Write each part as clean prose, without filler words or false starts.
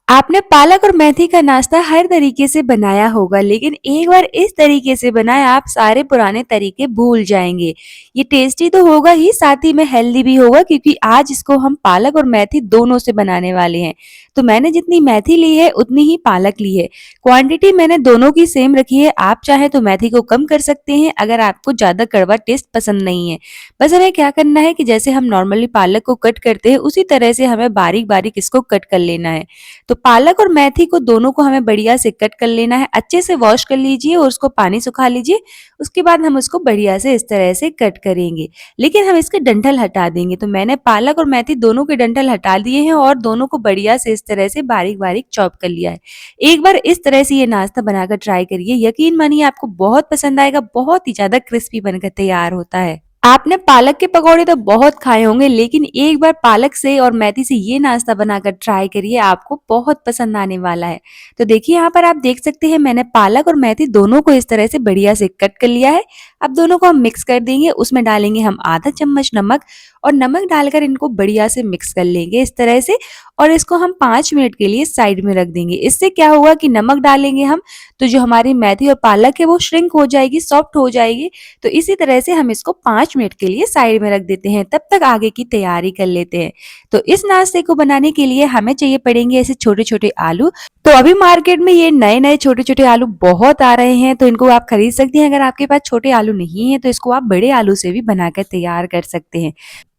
आपने पालक और मेथी का नाश्ता हर तरीके से बनाया होगा, लेकिन एक बार इस तरीके से बनाएं, आप सारे पुराने तरीके भूल जाएंगे। ये टेस्टी तो होगा ही, साथ ही में हेल्दी भी होगा, क्योंकि आज इसको हम पालक और मेथी दोनों से बनाने वाले हैं। तो मैंने जितनी मेथी ली है उतनी ही पालक ली है। क्वांटिटी मैंने दोनों की सेम रखी है। आप चाहे तो मेथी को कम कर सकते हैं अगर आपको ज्यादा कड़वा टेस्ट पसंद नहीं है। बस हमें क्या करना है कि जैसे हम नॉर्मली पालक को कट करते हैं उसी तरह से हमें बारीक बारीक इसको कट कर लेना है। तो पालक और मेथी को दोनों को हमें बढ़िया से कट कर लेना है। अच्छे से वॉश कर लीजिए और उसको पानी सुखा लीजिए। उसके बाद हम उसको बढ़िया से इस तरह से कट करेंगे, लेकिन हम इसके डंठल हटा देंगे। तो मैंने पालक और मेथी दोनों के डंठल हटा दिए हैं और दोनों को बढ़िया से इस तरह से बारीक बारीक चॉप कर लिया है। एक बार इस तरह से ये नाश्ता बनाकर ट्राई करिए, यकीन मानिए आपको बहुत पसंद आएगा। बहुत ही ज्यादा क्रिस्पी बनकर तैयार होता है। आपने पालक के पकौड़े तो बहुत खाए होंगे, लेकिन एक बार पालक से और मेथी से ये नाश्ता बनाकर ट्राई करिए, आपको बहुत पसंद आने वाला है। तो देखिए यहाँ पर आप देख सकते हैं मैंने पालक और मेथी दोनों को इस तरह से बढ़िया से कट कर लिया है। अब दोनों को हम मिक्स कर देंगे। उसमें डालेंगे हम आधा चम्मच नमक और नमक डालकर इनको बढ़िया से मिक्स कर लेंगे इस तरह से। और इसको हम 5 मिनट के लिए साइड में रख देंगे। इससे क्या होगा कि नमक डालेंगे हम तो जो हमारी मेथी और पालक है वो श्रिंक हो जाएगी, सॉफ्ट हो जाएगी। तो इसी तरह से हम इसको 5 मिनट के लिए साइड में रख देते हैं। तब तक आगे की तैयारी कर लेते हैं। तो इस नाश्ते को बनाने के लिए हमें चाहिए पड़ेंगे ऐसे छोटे छोटे आलू। तो अभी मार्केट में ये नए नए छोटे छोटे आलू बहुत आ रहे हैं, तो इनको आप खरीद सकती हैं। अगर आपके पास छोटे आलू नहीं है तो इसको आप बड़े आलू से भी बनाकर तैयार कर सकते हैं।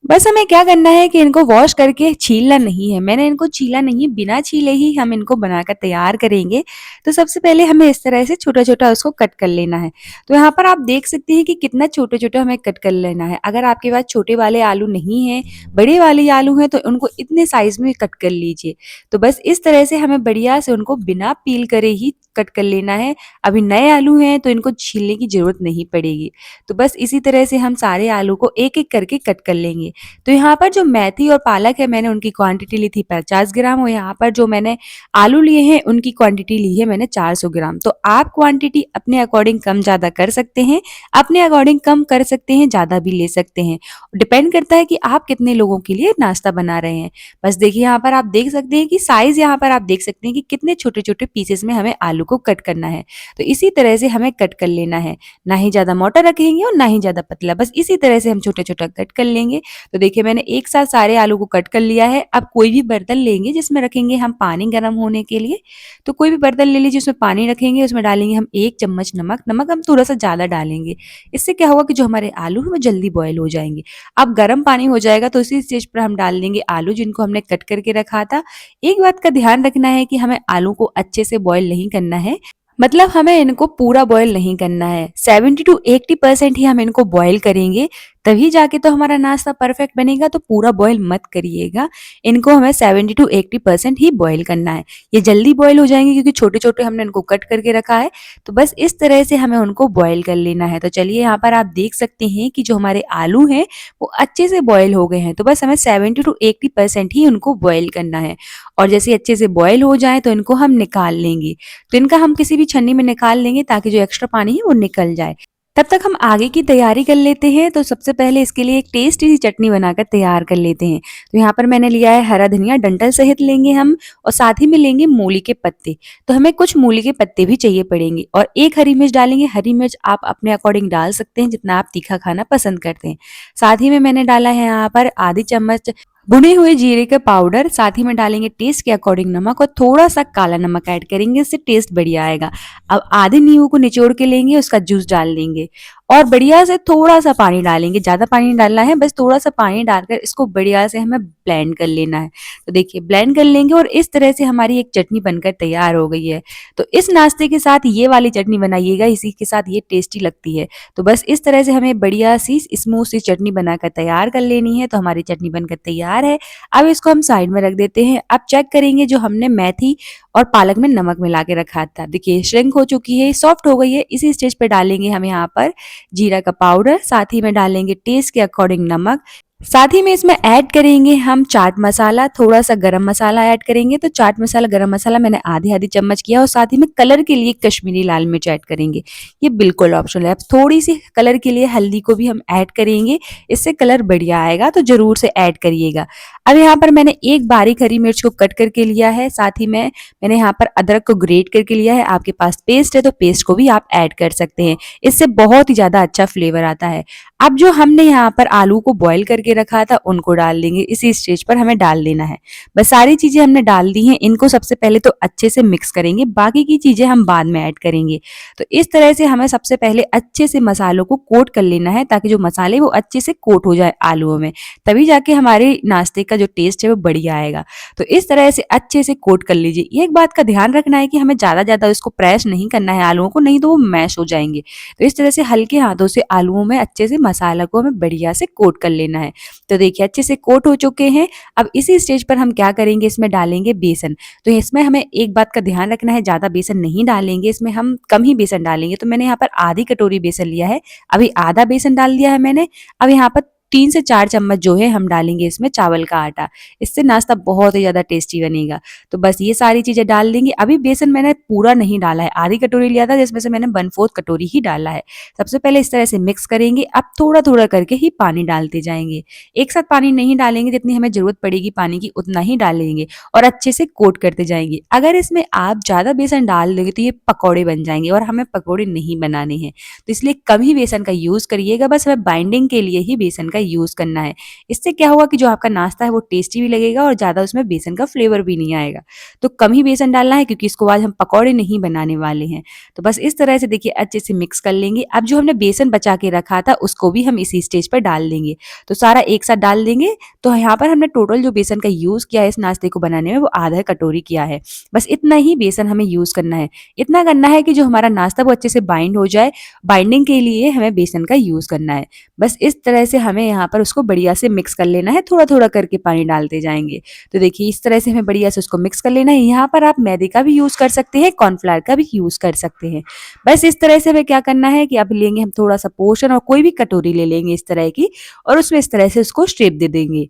बस हमें क्या करना है कि इनको वॉश करके छीलना नहीं है। मैंने इनको छीला नहीं, बिना छीले ही हम इनको बनाकर तैयार करेंगे। तो सबसे पहले हमें इस तरह से छोटा छोटा उसको कट कर लेना है। तो यहाँ पर आप देख सकते हैं कि कितना छोटे छोटे हमें कट कर लेना है। अगर आपके पास छोटे वाले आलू नहीं है, बड़े वाले आलू हैं, तो उनको इतने साइज में कट कर लीजिए। तो बस इस तरह से हमें बढ़िया से उनको बिना पील करे ही कट कर लेना है। अभी नए आलू हैं तो इनको छीलने की जरूरत नहीं पड़ेगी। तो बस इसी तरह से हम सारे आलू को एक एक करके कट कर लेंगे। तो यहाँ पर जो मेथी और पालक है मैंने उनकी क्वांटिटी ली थी 50 ग्राम, और यहाँ पर जो मैंने आलू लिए हैं उनकी क्वांटिटी ली है मैंने 400 ग्राम। तो आप क्वांटिटी अपने अकॉर्डिंग कम ज्यादा कर सकते हैं। अपने अकॉर्डिंग कम कर सकते हैं, ज्यादा भी ले सकते हैं। डिपेंड करता है कि आप कितने लोगों के लिए नाश्ता बना रहे हैं। बस देखिए यहाँ पर आप देख सकते हैं कि साइज, यहाँ पर आप देख सकते हैं कि कितने छोटे छोटे पीसेस में हमें आलू को कट करना है। तो इसी तरह से हमें कट कर लेना है। ना ही ज्यादा मोटा रखेंगे और ना ही ज्यादा पतला, बस इसी तरह से हम छोटे छोटा कट कर लेंगे। तो देखिए मैंने एक साथ सारे आलू को कट कर लिया है। अब कोई भी बर्तन लेंगे जिसमें रखेंगे हम पानी गर्म होने के लिए। तो कोई भी बर्तन ले लीजिए, उसमें पानी रखेंगे, उसमें डालेंगे हम 1 चम्मच नमक। नमक हम थोड़ा सा ज्यादा डालेंगे। इससे क्या होगा कि जो हमारे आलू हैं वो जल्दी बॉयल हो जाएंगे। अब गर्म पानी हो जाएगा तो इसी स्टेज पर हम डाल देंगे आलू जिनको हमने कट करके रखा था। एक बात का ध्यान रखना है कि हमें आलू को अच्छे से बॉयल नहीं करना है, मतलब हमें इनको पूरा बॉयल नहीं करना है। 70 to 80% ही हम इनको बॉयल करेंगे, तभी जाके तो हमारा नाश्ता परफेक्ट बनेगा। तो पूरा बॉयल मत करिएगा, इनको हमें 70 to 80% ही बॉयल करना है। ये जल्दी बॉयल हो जाएंगे क्योंकि छोटे छोटे हमने इनको कट करके रखा है। तो बस इस तरह से हमें उनको बॉयल कर लेना है। तो चलिए यहाँ पर आप देख सकते हैं कि जो हमारे आलू हैं वो अच्छे से बॉयल हो गए हैं। तो बस हमें 70 to 80% ही उनको बॉयल करना है। और जैसे अच्छे से बॉयल हो जाए तो इनको हम निकाल लेंगे। तो इनका हम किसी भी छन्नी में निकाल लेंगे ताकि जो एक्स्ट्रा पानी है वो निकल जाए। तब तक हम आगे की तैयारी कर लेते हैं। तो सबसे पहले इसके लिए एक टेस्टी सी चटनी बनाकर तैयार कर लेते हैं। तो यहाँ पर मैंने लिया है हरा धनिया, डंठल सहित लेंगे हम, और साथ ही में लेंगे मूली के पत्ते। तो हमें कुछ मूली के पत्ते भी चाहिए पड़ेंगे, और एक हरी मिर्च डालेंगे। हरी मिर्च आप अपने अकॉर्डिंग डाल सकते हैं जितना आप तीखा खाना पसंद करते हैं। साथ ही में मैंने डाला है यहाँ पर आधी चम्मच भुने हुए जीरे का पाउडर। साथ ही में डालेंगे टेस्ट के अकॉर्डिंग नमक, और थोड़ा सा काला नमक ऐड करेंगे, इससे टेस्ट बढ़िया आएगा। अब आधे नींबू को निचोड़ के लेंगे, उसका जूस डाल देंगे और बढ़िया से थोड़ा सा पानी डालेंगे। ज्यादा पानी नहीं डालना है, बस थोड़ा सा पानी डालकर इसको बढ़िया से हमें ब्लेंड कर लेना है। तो देखिए ब्लेंड कर लेंगे और इस तरह से हमारी एक चटनी बनकर तैयार हो गई है। तो इस नाश्ते के साथ ये वाली चटनी बनाइएगा, इसी के साथ ये टेस्टी लगती है। तो बस इस तरह से हमें बढ़िया सी स्मूथ सी चटनी बनाकर तैयार कर लेनी है। तो हमारी चटनी बनकर तैयार है। अब इसको हम साइड में रख देते हैं। अब चेक करेंगे जो हमने मेथी और पालक में नमक मिला के रखा था, देखिए श्रिंक हो चुकी है, सॉफ्ट हो गई है। इसी स्टेज पे डालेंगे हम यहाँ पर जीरा का पाउडर, साथ ही में डालेंगे टेस्ट के अकॉर्डिंग नमक। साथ ही में इसमें ऐड करेंगे हम चाट मसाला, थोड़ा-सा गरम मसाला ऐड करेंगे। तो चाट मसाला, गरम मसाला मैंने आधी-आधी चम्मच किया और साथ ही में कलर के लिए कश्मीरी लाल मिर्च ऐड करेंगे। ये बिल्कुल ऑप्शनल है। अब थोड़ी-सी कलर के लिए हल्दी को भी हम ऐड करेंगे, इससे कलर बढ़िया आएगा, तो ज़रूर से ऐड करिएगा। अब यहाँ पर मैंने एक बारीक हरी मिर्च को कट करके लिया है, साथ ही में मैंने यहाँ पर अदरक को ग्रेट करके लिया है। आपके पास पेस्ट है तो पेस्ट को भी आप ऐड कर सकते हैं। इससे बहुत ही ज़्यादा अच्छा फ्लेवर आता है। अब जो हमने यहाँ पर आलू को बॉईल करके रखा था उनको डाल देंगे। इसी स्टेज पर हमें डाल देना है। बस सारी चीजें हमने डाल दी हैं। इनको सबसे पहले तो अच्छे से मिक्स करेंगे, बाकी की चीजें हम बाद में ऐड करेंगे। तो इस तरह से हमें सबसे पहले अच्छे से मसालों को कोट कर लेना है, ताकि जो मसाले वो अच्छे से कोट हो जाए आलूओं में, तभी जाके हमारे नाश्ते का जो टेस्ट है वो बढ़िया आएगा। तो इस तरह से अच्छे से कोट कर लीजिए। एक बात का ध्यान रखना है कि हमें ज्यादा इसको प्रेस नहीं करना है आलूओं को, नहीं तो वो मैश हो जाएंगे। तो इस तरह से हल्के हाथों से आलूओं में अच्छे से मसाला को हमें बढ़िया से कोट कर लेना है। तो देखिए अच्छे से कोट हो चुके हैं। अब इसी स्टेज पर हम क्या करेंगे, इसमें डालेंगे बेसन। तो इसमें हमें एक बात का ध्यान रखना है, ज्यादा बेसन नहीं डालेंगे, इसमें हम कम ही बेसन डालेंगे। तो मैंने यहाँ पर आधी कटोरी बेसन लिया है, अभी आधा बेसन डाल दिया है मैंने। अब यहाँ पर 3 से 4 चम्मच जो है हम डालेंगे इसमें चावल का आटा। इससे नाश्ता बहुत ही ज़्यादा टेस्टी बनेगा। तो बस ये सारी चीज़ें डाल देंगे। अभी बेसन मैंने पूरा नहीं डाला है, आधी कटोरी लिया था जिसमें से मैंने 1/4 कटोरी ही डाला है। सबसे पहले इस तरह से मिक्स करेंगे। अब थोड़ा-थोड़ा करके ही पानी डालते जाएँगे। एक साथ पानी नहीं डालेंगे, जितनी हमें ज़रूरत पड़ेगी पानी की उतना ही डालेंगे और अच्छे से कोट करते जाएँगे। अगर इसमें आप ज़्यादा बेसन डाल दोगे तो ये पकौड़े बन जाएँगे और हमें पकौड़े नहीं बनाने हैं। तो इसलिए कम ही बेसन का यूज़ करिएगा, बस हमें बाइंडिंग के लिए ही बेसन का यूज़ करना है। इससे क्या होगा कि जो आपका नाश्ता है वो टेस्टी भी लगेगा और ज़्यादा उसमें बेसन का फ्लेवर भी नहीं आएगा। तो कम ही बेसन डालना है, क्योंकि इसको आज हम पकौड़े नहीं बनाने वाले हैं। तो बस इस तरह से देखिए अच्छे से मिक्स कर लेंगे। अब जो हमने बेसन बचा के रखा था उसको भी हम इसी स्टेज पर डाल देंगे। तो सारा एक साथ डाल देंगे। तो यहाँ पर हमने टोटल जो बेसन का यूज़ किया है इस नाश्ते को बनाने में वो आधा कटोरी किया है। बस इतना ही बेसन हमें यूज़ करना है। इतना करना है कि जो हमारा नाश्ता वो अच्छे से बाइंड हो जाए। बाइंडिंग के लिए हमें बेसन का यूज़ करना है। बस इस तरह से हमें यहाँ पर उसको बढ़िया से मिक्स कर लेना है, थोड़ा-थोड़ा करके पानी डालते जाएँगे। तो देखिए इस तरह से हमें बढ़िया से उसको मिक्स कर लेना है। यहाँ पर आप मैदे का भी यूज़ कर सकते हैं, कॉर्नफ्लावर का भी यूज़ कर सकते हैं। बस इस तरह से हमें क्या करना है कि अब लेंगे हम थोड़ा-सा पोर्शन और कोई भी कटोरी ले लेंगे इस तरह की, और उसमें इस तरह से उसको शेप दे देंगे।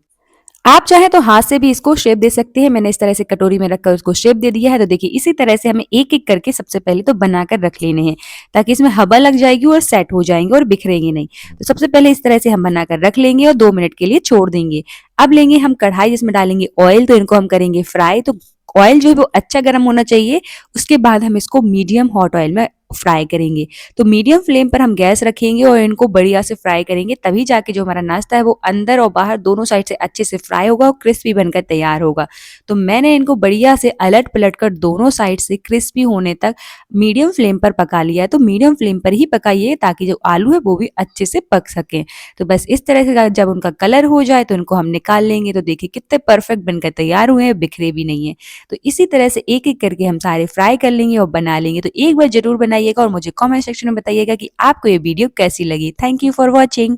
आप चाहें तो हाथ से भी इसको शेप दे सकते हैं। मैंने इस तरह से कटोरी में रखकर उसको शेप दे दिया है। तो देखिए इसी तरह से हमें एक-एक करके सबसे पहले तो बनाकर रख लेने हैं, ताकि इसमें हवा लग जाएगी और सेट हो जाएँगे और बिखरेंगे नहीं। तो सबसे पहले इस तरह से हम बनाकर रख लेंगे और 2 मिनट के लिए छोड़ देंगे। अब लेंगे हम कढ़ाई, जिसमें डालेंगे ऑयल। तो इनको हम करेंगे फ्राई। तो ऑयल जो है वो अच्छा गर्म होना चाहिए। उसके बाद हम इसको मीडियम हॉट ऑयल में फ्राई करेंगे। तो मीडियम फ्लेम पर हम गैस रखेंगे और इनको बढ़िया से फ्राई करेंगे, तभी जाके जो हमारा नाश्ता है वो अंदर और बाहर दोनों साइड से अच्छे से फ्राई होगा और क्रिस्पी बनकर तैयार होगा। तो मैंने इनको बढ़िया से अलट पलट कर दोनों साइड से क्रिस्पी होने तक मीडियम फ्लेम पर पका लिया है। तो मीडियम फ्लेम पर ही पकाइए, ताकि जो आलू है वो भी अच्छे से पक सके। तो बस इस तरह से जब उनका कलर हो जाए तो इनको हम निकाल लेंगे। तो देखिए कितने परफेक्ट बनकर तैयार हुए हैं, बिखरे भी नहीं है। तो इसी तरह से एक-एक करके हम सारे फ्राई कर लेंगे और बना लेंगे। तो एक बार ज़रूर बनाइएगा और मुझे कमेंट सेक्शन में बताइएगा कि आपको ये वीडियो कैसी लगी। Thank you for watching.